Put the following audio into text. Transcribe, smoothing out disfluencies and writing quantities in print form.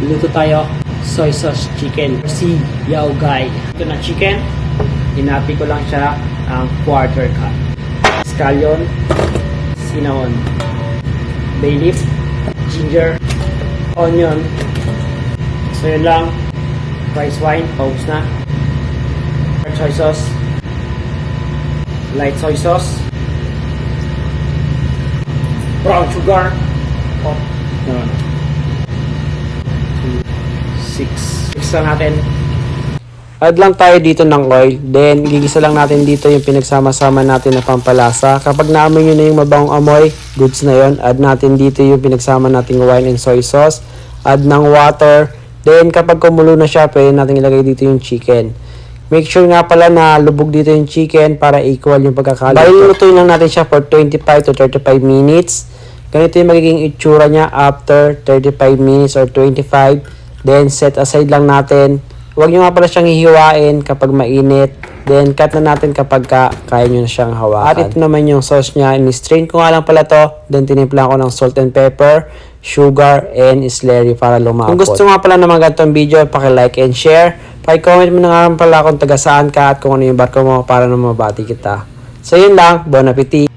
Luto tayo soy sauce chicken. Si Yao Gai. Ito na chicken. Hinapi ko lang siya ang quarter cup. Scallion, cinnamon, bay leaf, ginger, onion. So yun lang. Rice wine, paubos na. Soy sauce, light soy sauce, brown sugar, oh, no. 6 lang natin. Add lang tayo dito ng oil, then gigisa lang natin dito yung pinagsama-sama natin na pampalasa. Kapag naamoy nyo na yung mabangong amoy, goods na yon. Add natin dito yung pinagsama nating wine and soy sauce. Add ng water, then kapag kumulo na siya, pwede natin ilagay dito yung chicken. Make sure nga pala na lubog dito yung chicken para equal yung pagkakaluto. Bali, lutuin lang natin siya for 25 to 35 minutes. Ganito yung magiging itsura niya after 35 minutes or 25. Then, set aside lang natin. Huwag nyo nga pala siyang hihiwain kapag mainit. Then, cut na natin kapag kaya nyo na siyang hawakan. At ito naman yung sauce niya. In-strain ko nga lang pala to. Then, tinimpla ko ng salt and pepper, sugar, and slurry para lumapot. Kung gusto nga pala naman ganitong video, paki-like and share. Paki-comment mo na nga pala kung taga saan ka at kung ano yung barko mo para na mabati kita. So, yun lang. Bon appetit!